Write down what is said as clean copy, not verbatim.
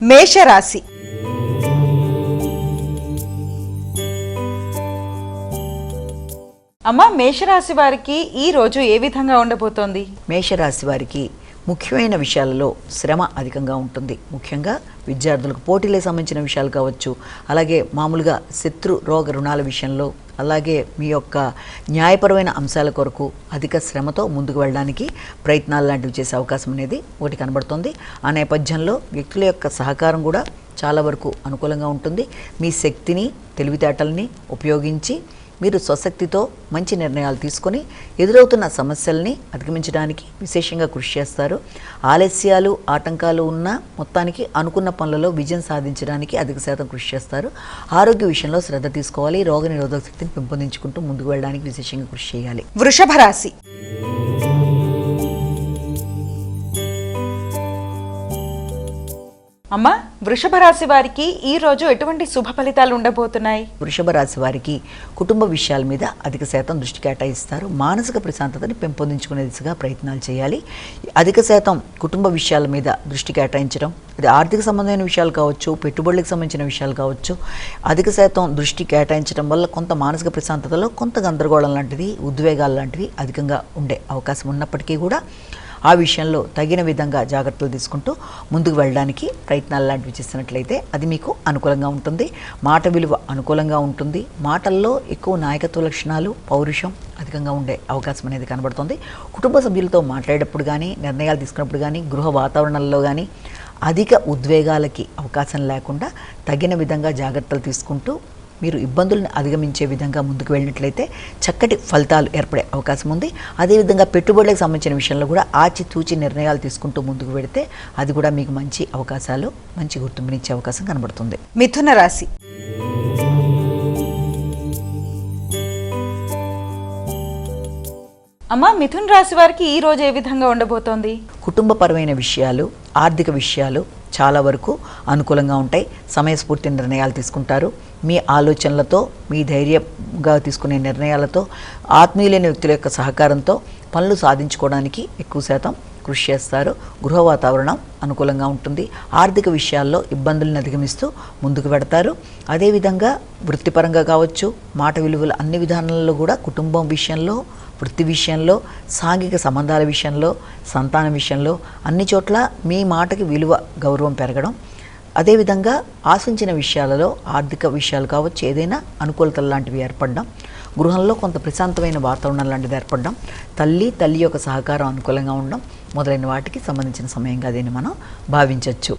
మేషరాశి. అమ్మ, మేషరాశి వారికి ఈ రోజు ఏ విధంగా ఉండబోతోంది? మేషరాశి వారికి ముఖ్యమైన విషయాలలో శ్రమ అధికంగా ఉంటుంది. ముఖ్యంగా విద్యార్థులకు పోటీలకు సంబంధించిన విషయాలు కావచ్చు, అలాగే మామూలుగా శత్రు రోగ రుణాల విషయంలో, అలాగే మీ యొక్క న్యాయపరమైన అంశాల కొరకు అధిక శ్రమతో ముందుకు వెళ్ళడానికి ప్రయత్నాలు లాంటివి చేసే అవకాశం అనేది ఒకటి కనబడుతుంది. ఆ నేపథ్యంలో వ్యక్తుల యొక్క సహకారం కూడా చాలా వరకు అనుకూలంగా ఉంటుంది. మీ శక్తిని, తెలివితేటల్ని ఉపయోగించి మీరు స్వశక్తితో మంచి నిర్ణయాలు తీసుకొని ఎదురవుతున్న సమస్యల్ని అధిగమించడానికి విశేషంగా కృషి చేస్తారు. ఆలస్యాలు, ఆటంకాలు ఉన్న మొత్తానికి అనుకున్న పనులలో విజయం సాధించడానికి అధిక శాతం కృషి చేస్తారు. ఆరోగ్య విషయంలో శ్రద్ధ తీసుకోవాలి. రోగ నిరోధక శక్తిని పెంపొందించుకుంటూ ముందుకు వెళ్ళడానికి విశేషంగా కృషి చేయాలి. వృషభ రాశి. అమ్మ, వృషభ రాశి వారికి ఈ రోజు ఎటువంటి శుభ ఫలితాలు ఉండబోతున్నాయి? వృషభ రాశి వారికి కుటుంబ విషయాల మీద అధిక శాతం దృష్టి కేటాయిస్తారు. మానసిక ప్రశాంతతని పెంపొందించుకునే దిశగా ప్రయత్నాలు చేయాలి. అధిక శాతం కుటుంబ విషయాల మీద దృష్టి కేటాయించడం, అది ఆర్థిక సంబంధమైన విషయాలు కావచ్చు, పెట్టుబడులకు సంబంధించిన విషయాలు కావచ్చు, అధిక శాతం దృష్టి కేటాయించడం వల్ల కొంత మానసిక ప్రశాంతతలో కొంత గందరగోళం లాంటిది, ఉద్వేగాలు లాంటివి అధికంగా ఉండే అవకాశం ఉన్నప్పటికీ కూడా ఆ విషయంలో తగిన విధంగా జాగ్రత్తలు తీసుకుంటూ ముందుకు వెళ్ళడానికి ప్రయత్నాలు లాంటివి చేసినట్లయితే అది మీకు అనుకూలంగా ఉంటుంది. మాట విలువ అనుకూలంగా ఉంటుంది. మాటల్లో ఎక్కువ నాయకత్వ లక్షణాలు, పౌరుషం అధికంగా ఉండే అవకాశం అనేది కనబడుతుంది. కుటుంబ సభ్యులతో మాట్లాడేటప్పుడు కానీ, నిర్ణయాలు తీసుకున్నప్పుడు కానీ, గృహ వాతావరణంలో కానీ అధిక ఉద్వేగాలకి అవకాశం లేకుండా తగిన విధంగా జాగ్రత్తలు తీసుకుంటూ మీరు ఇబ్బందులను అధిగమించే విధంగా ముందుకు వెళ్ళినట్లయితే చక్కటి ఫలితాలు ఏర్పడే అవకాశం ఉంది. అదేవిధంగా పెట్టుబడులకు సంబంధించిన విషయంలో కూడా ఆచితూచి నిర్ణయాలు తీసుకుంటూ ముందుకు వెళితే అది కూడా మీకు మంచి అవకాశాలు, మంచి గుర్తింపునిచ్చే అవకాశం కనబడుతుంది. మిథున రాశి. అమ్మ, మిథున రాశి వారికి ఈ రోజు ఏ విధంగా ఉండబోతోంది? కుటుంబపరమైన విషయాలు, ఆర్థిక విషయాలు చాలా వరకు అనుకూలంగా ఉంటాయి. సమయస్ఫూర్తి నిర్ణయాలు తీసుకుంటారు. మీ ఆలోచనలతో, మీ ధైర్యంగా తీసుకునే నిర్ణయాలతో, ఆత్మీయులైన వ్యక్తుల యొక్క సహకారంతో పనులు సాధించుకోవడానికి ఎక్కువ శాతం కృషి చేస్తారు. గృహ వాతావరణం అనుకూలంగా ఉంటుంది. ఆర్థిక విషయాల్లో ఇబ్బందులను అధిగమిస్తూ ముందుకు పెడతారు. అదేవిధంగా వృత్తిపరంగా కావచ్చు, మాట విలువలు అన్ని విధానాల్లో కూడా కుటుంబం విషయంలో, వృత్తి విషయంలో, సాంఘిక సంబంధాల విషయంలో, సంతానం విషయంలో అన్ని చోట్ల మీ మాటకి విలువ, గౌరవం పెరగడం, అదేవిధంగా ఆశించిన విషయాలలో ఆర్థిక విషయాలు కావచ్చు ఏదైనా అనుకూలతలు లాంటివి ఏర్పడడం, గృహంలో కొంత ప్రశాంతమైన వాతావరణం లాంటిది ఏర్పడడం, తల్లి యొక్క సహకారం అనుకూలంగా ఉండడం మొదలైన వాటికి సంబంధించిన సమయంగా దీన్ని మనం భావించవచ్చు.